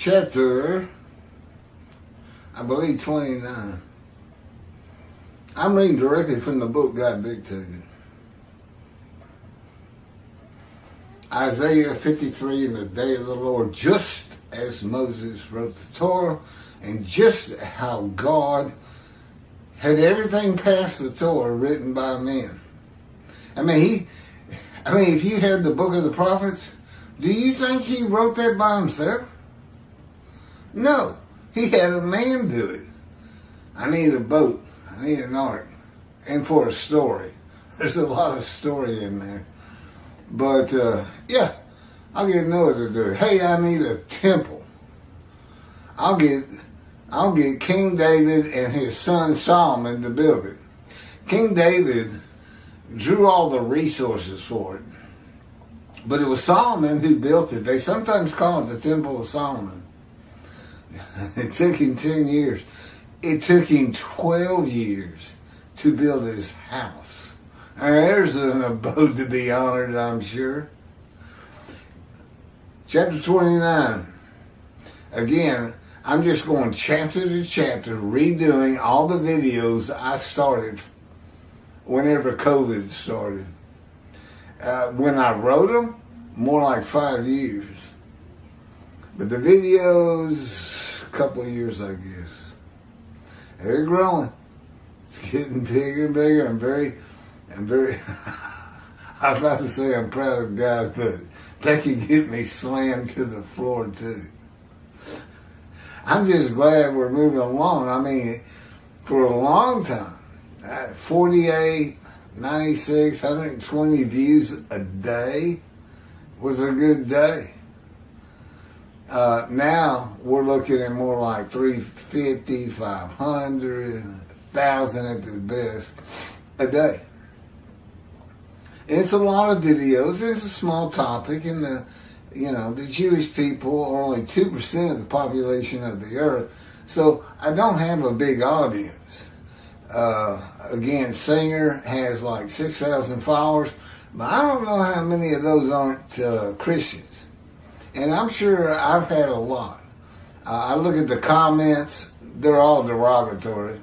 chapter, I believe 29. I'm reading directly from the book God dictated. Isaiah 53, in the day of the Lord, just as Moses wrote the Torah, and just how God had everything past the Torah written by men. I mean, if you had the book of the prophets, do you think he wrote that by himself? No, he had a man do it. I need a boat. I need an ark. And for a story. There's a lot of story in there. But, yeah, I'll get Noah to do it. Hey, I need a temple. I'll get King David and his son Solomon to build it. King David drew all the resources for it. But it was Solomon who built it. They sometimes call it the Temple of Solomon. It took him 10 years. It took him 12 years to build his house. Now, there's an abode to be honored, I'm sure. Chapter 29. Again, I'm just going chapter to chapter, redoing all the videos I started whenever COVID started. When I wrote them, more like 5 years. But the videos, a couple of years, I guess. They're growing. It's getting bigger and bigger. I'm very, I was about to say I'm proud of guys, but they can get me slammed to the floor too. I'm just glad we're moving along. I mean, for a long time, 48, 96, 120 views a day was a good day. Now we're looking at more like 350, 500, 1,000 at the best a day. It's a lot of videos. It's a small topic, and the Jewish people are only 2% of the population of the earth, so I don't have a big audience. Again, Singer has like 6,000 followers, but I don't know how many of those aren't Christians. And I'm sure I've had a lot. I look at the comments, they're all derogatory.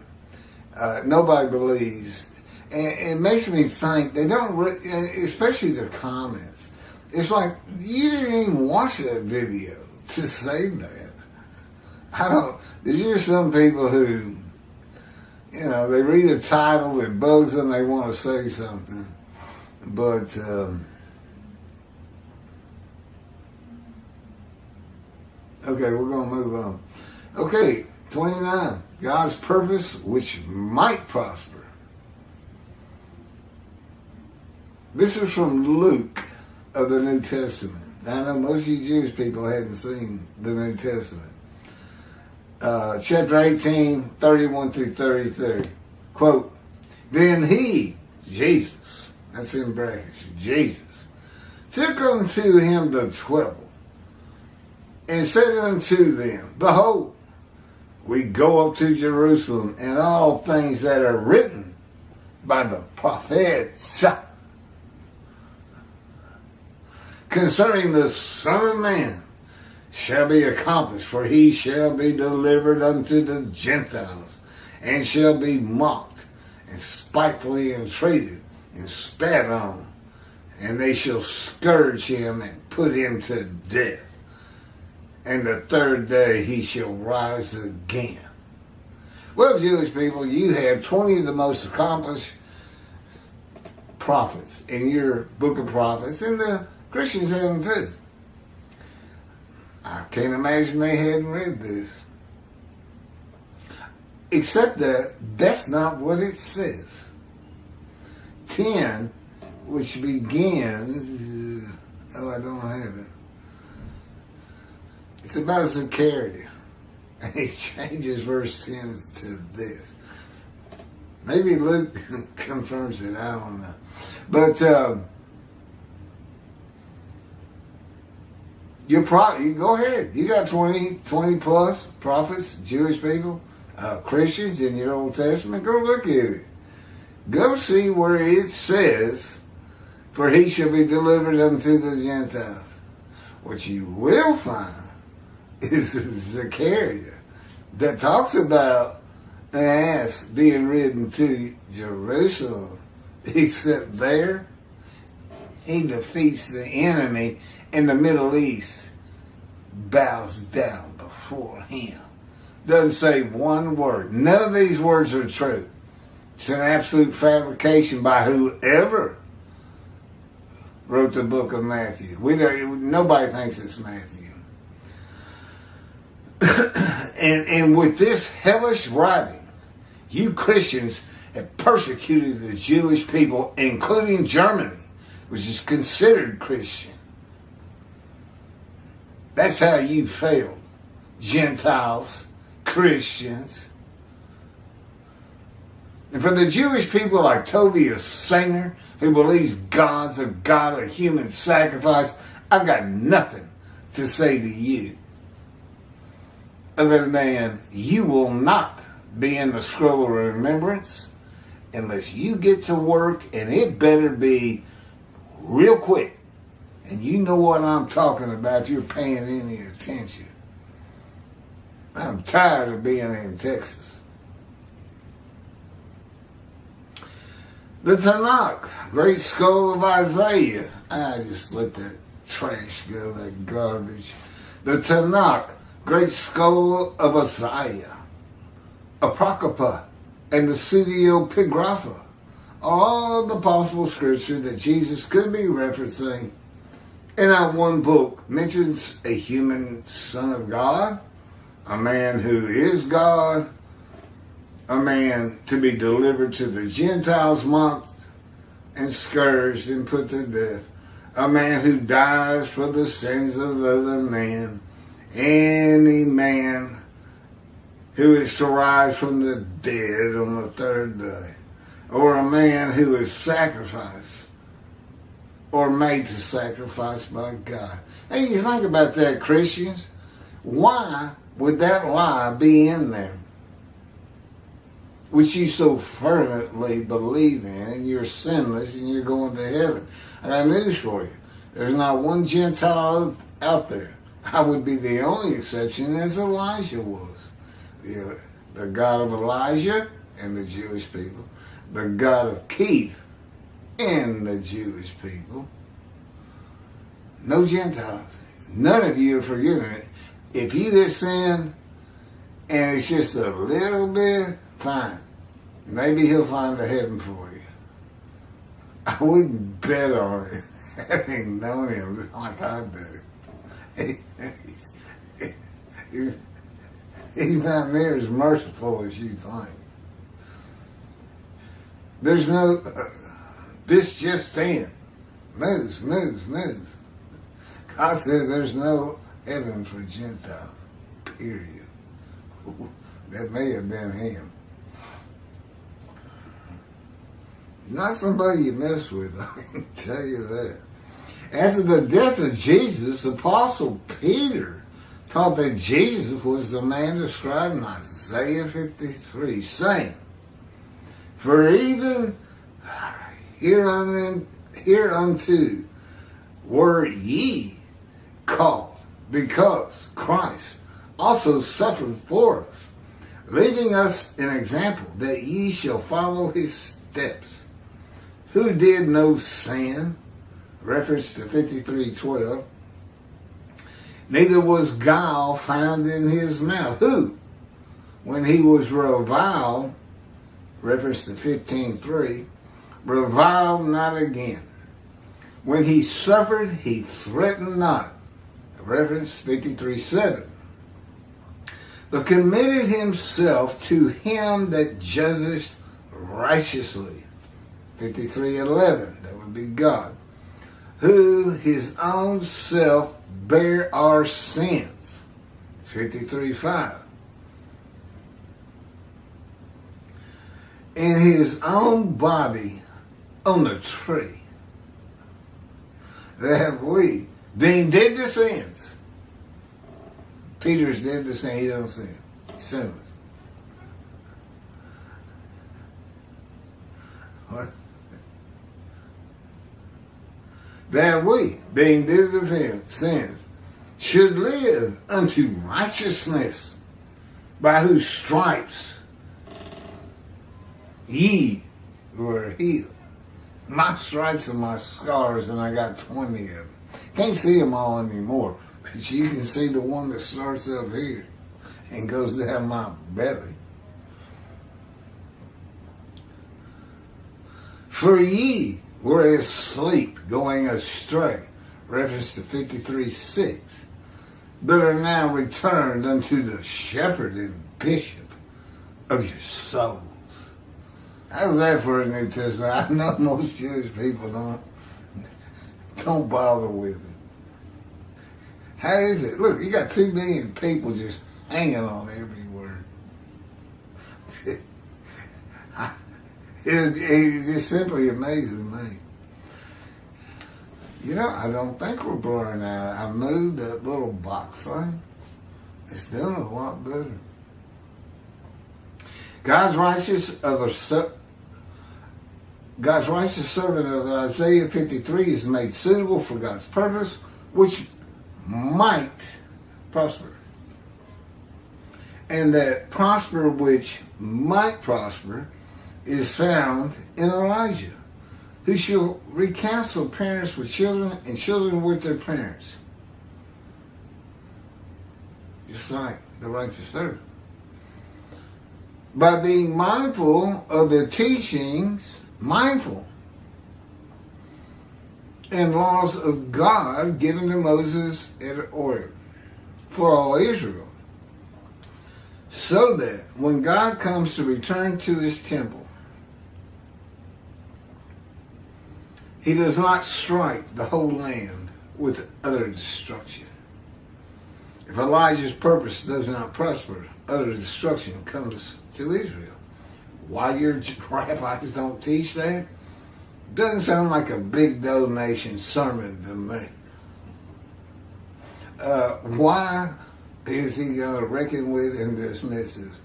Nobody believes. And it makes me think, they don't, especially their comments. It's like, you didn't even watch that video to say that. There's just some people who, they read a title that bugs them, they want to say something. But, okay, we're going to move on. Okay, 29. God's purpose, which might prosper. This is from Luke of the New Testament. I know most of you Jewish people hadn't seen the New Testament. Chapter 18, 31 through 33. Quote, then he, Jesus, that's in brackets, Jesus, took unto him the 12, and said unto them, behold, we go up to Jerusalem, and all things that are written by the prophets concerning the Son of Man shall be accomplished, for he shall be delivered unto the Gentiles, and shall be mocked, and spitefully entreated, and spat on, and they shall scourge him, and put him to death. And the third day he shall rise again. Well, Jewish people, you have 20 of the most accomplished prophets in your book of prophets, and the Christians have them too. I can't imagine they hadn't read this. Except that that's not what it says. 10, which begins, I don't have it. It's about Zechariah. And he changes verse 10 to this. Maybe Luke confirms it, I don't know. But you go ahead. You got 20 plus prophets, Jewish people, Christians in your Old Testament. Go look at it. Go see where it says, for he shall be delivered unto the Gentiles. What you will find is Zechariah that talks about an ass being ridden to Jerusalem, except there he defeats the enemy and the Middle East bows down before him. Doesn't say one word. None of these words are true. It's an absolute fabrication by whoever wrote the book of Matthew. Nobody thinks it's Matthew. and with this hellish writing, you Christians have persecuted the Jewish people, including Germany, which is considered Christian. That's how you failed. Gentiles, Christians. And for the Jewish people like Tovia Singer, who believes God's a God of human sacrifice, I've got nothing to say to you other than you will not be in the scroll of remembrance unless you get to work, and it better be real quick. And you know what I'm talking about if you're paying any attention. I'm tired of being in Texas. The Tanakh, great scroll of Isaiah. I just let that trash go, that garbage. The Tanakh, great scroll of Isaiah. Apocrypha and the Pseudepigrapha are all the possible scripture that Jesus could be referencing. And that one book mentions a human son of God, a man who is God, a man to be delivered to the Gentiles, mocked and scourged and put to death, a man who dies for the sins of other men, any man who is to rise from the dead on the third day, or a man who is sacrificed or made to sacrifice by God. Hey, you think about that, Christians. Why would that lie be in there? Which you so fervently believe in, and you're sinless, and you're going to heaven. I got news for you. There's not one Gentile out there. I would be the only exception, as Elijah was. The God of Elijah and the Jewish people. The God of Keith and the Jewish people. No Gentiles. None of you are forgiven it. If you just sin, and it's just a little bit, fine. Maybe he'll find a heaven for you. I wouldn't bet on it, having known him like I do. He's not near as merciful as you think. There's no, this just in. News. God says there's no heaven for Gentiles, period. That may have been him. Not somebody you mess with, I can tell you that. After the death of Jesus, the Apostle Peter taught that Jesus was the man described in Isaiah 53, saying, "For even hereunto were ye called, because Christ also suffered for us, leaving us an example that ye shall follow his steps, who did no sin," reference to 53:12, "neither was guile found in his mouth." Who, when he was reviled, reference to 15:3, reviled not again. When he suffered, he threatened not, reference 53:7, but committed himself to him that judgeth righteously, 53:11, that would be God, who his own self bare our sins, 53:5, in his own body on the tree, that we, being dead to sins. Peter's dead to sin, he don't sin. Sinless. What? That we, being dead to sins, should live unto righteousness, by whose stripes ye were healed. My stripes are my scars, and I got 20 of them. Can't see them all anymore, but you can see the one that starts up here and goes down my belly. For ye were asleep, going astray, reference to 53:6, but are now returned unto the shepherd and bishop of your souls. How's that for a New Testament? I know most Jewish people don't bother with it. How is it? Look, you got 2 million people just hanging on every word. It just simply amazes me. You know, I don't think we're blurring out. I moved that little box thing. It's doing a lot better. God's righteous servant of Isaiah 53 is made suitable for God's purpose, which might prosper. And that prosper which might prosper is found in Elijah, who shall recounsel parents with children and children with their parents. Just like the righteous servant. By being mindful of the teachings, and laws of God given to Moses at Horeb for all Israel, so that when God comes to return to his temple, he does not strike the whole land with utter destruction. If Elijah's purpose does not prosper, utter destruction comes to Israel. Why your rabbis don't teach that? Doesn't sound like a big donation sermon to me. Why is he going to reckon with and dismiss us?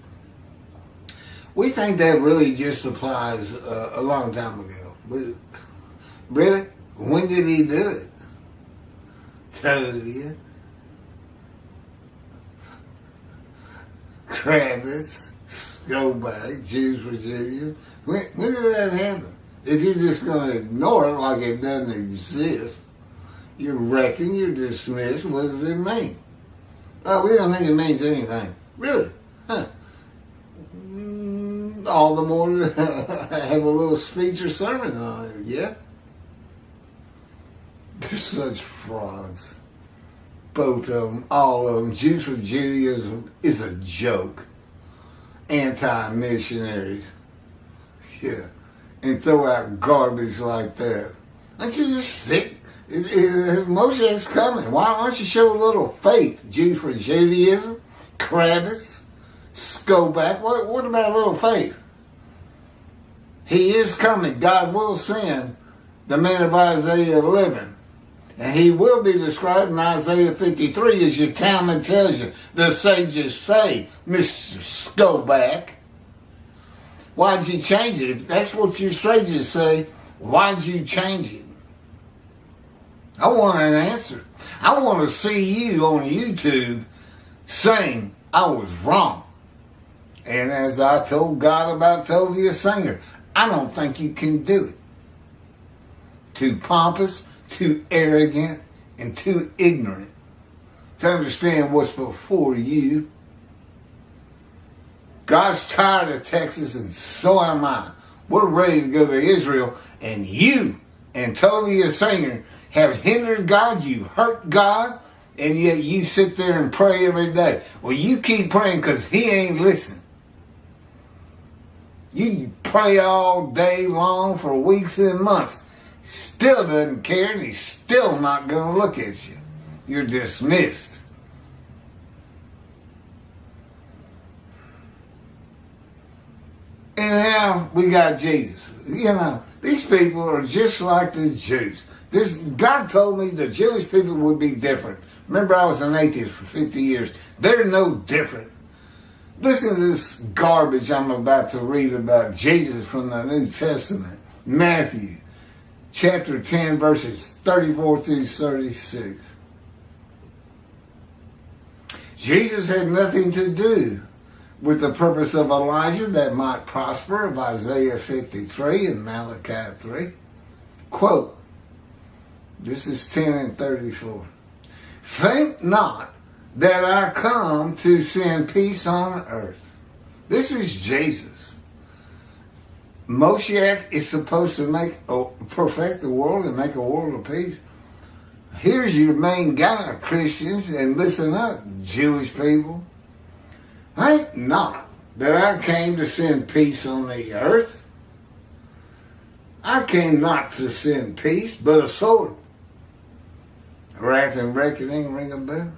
We think that really just applies a long time ago. But really? When did he do it? Tell you. Crabbits, Go-Bag, Jews, Virginia. When did that happen? If you're just going to ignore it like it doesn't exist, you reckon, you're dismissed. What does it mean? Oh, we don't think it means anything. Really? Huh. All the more to have a little speech or sermon on it, yeah? They're such frauds. Both of them, all of them. Jews for Judaism is a joke. Anti-missionaries. Yeah. And throw out garbage like that. Don't you just stick? Moshe's coming. Why don't you show a little faith? Jews for Judaism, Kravitz, Skoback. What about a little faith? He is coming. God will send the man of Isaiah 11. And he will be described in Isaiah 53 as your Talmud tells you. The sages say, Mr. Skoback. Why'd you change it? If that's what your sages say, why'd you change it? I want an answer. I want to see you on YouTube saying I was wrong. And as I told God about Tovia Singer, I don't think you can do it. Too pompous, too arrogant, and too ignorant to understand what's before you. God's tired of Texas, and so am I. We're ready to go to Israel, and you and Tovia Singer have hindered God. You've hurt God, and yet you sit there and pray every day. Well, you keep praying because he ain't listening. You pray all day long for weeks and months. Still doesn't care, and he's still not going to look at you. You're dismissed. And now we got Jesus. You know, these people are just like the Jews. God told me the Jewish people would be different. Remember, I was an atheist for 50 years. They're no different. Listen to this garbage I'm about to read about Jesus from the New Testament. Matthew, chapter 10, verses 34 through 36. Jesus had nothing to do with the purpose of Elijah that might prosper of Isaiah 53 and Malachi 3. Quote, this is 10 and 34. Think not that I come to send peace on earth. This is Jesus. Moshiach is supposed to perfect the world and make a world of peace. Here's your main guy, Christians, and listen up, Jewish people. Think not that I came to send peace on the earth. I came not to send peace, but a sword. Wrath and reckoning ring a bell.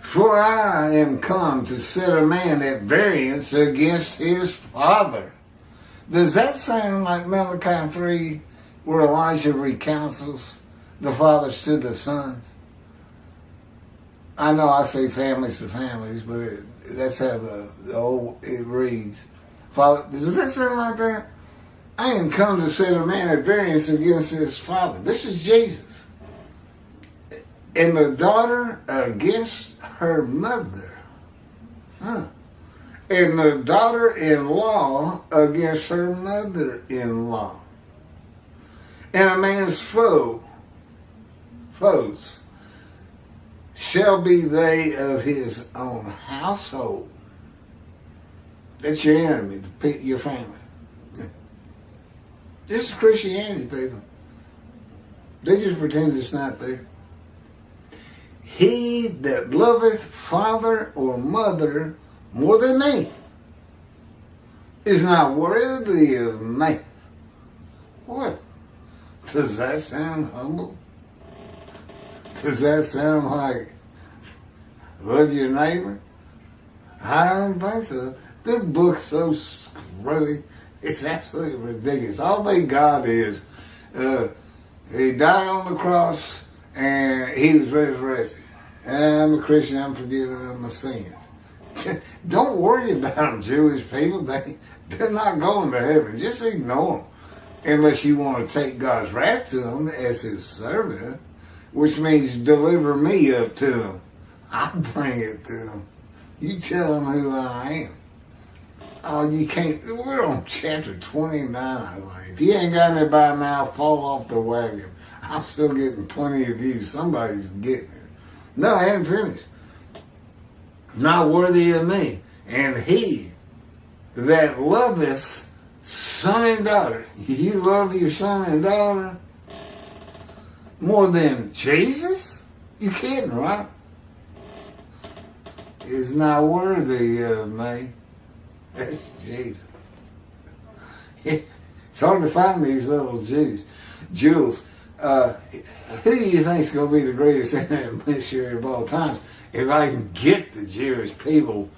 For I am come to set a man at variance against his father. Does that sound like Malachi 3, where Elijah recounsels the fathers to the sons? I know I say families to families, but that's how it reads. Father, does that sound like that? I am come to set a man at variance against his father. This is Jesus. And the daughter against her mother. And the daughter-in-law against her mother-in-law. And a man's foes shall be they of his own household. That's your enemy, your family. This is Christianity, people. They just pretend it's not there. He that loveth father or mother more than me is not worthy of me. What? Does that sound humble? Does that sound like love your neighbor? I don't think so. Their book's so screwy. It's absolutely ridiculous. All they got is he died on the cross and he was resurrected. I'm a Christian. I'm forgiven of my sins. Don't worry about them, Jewish people. They're not going to heaven. Just ignore them. Unless you want to take God's wrath to them as his servant, which means deliver me up to them. I bring it to them. You tell them who I am. Oh, you can't. We're on chapter 29, I think. If you ain't got it by now, fall off the wagon. I'm still getting plenty of views. Somebody's getting it. No, I haven't finished. Not worthy of me. And he that loveth son and daughter. You love your son and daughter more than Jesus? You kidding, right? Is not worthy of me. That's Jesus. It's hard to find these little jewels. Who do you think is going to be the greatest missionary of all times? If I can get the Jewish people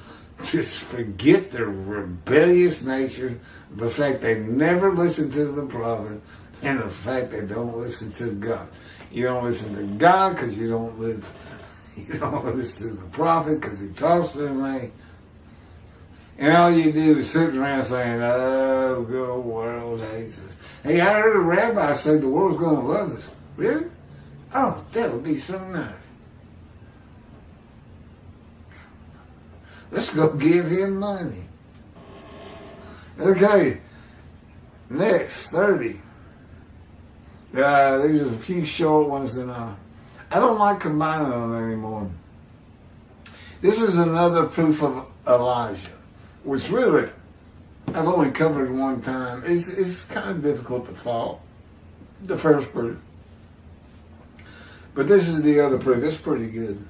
to forget their rebellious nature, the fact they never listen to the prophet, and the fact they don't listen to God. You don't listen to God because you don't listen to the prophet because he talks to me. And all you do is sit around saying, oh, good old world hates us. Hey, I heard a rabbi say the world's going to love us. Really? Oh, that would be so nice. Let's go give him money. Okay, next, 30. These are a few short ones that I don't like combining them anymore. This is another proof of Elijah, which really I've only covered one time. It's kind of difficult to follow, the first proof. But this is the other proof. It's pretty good.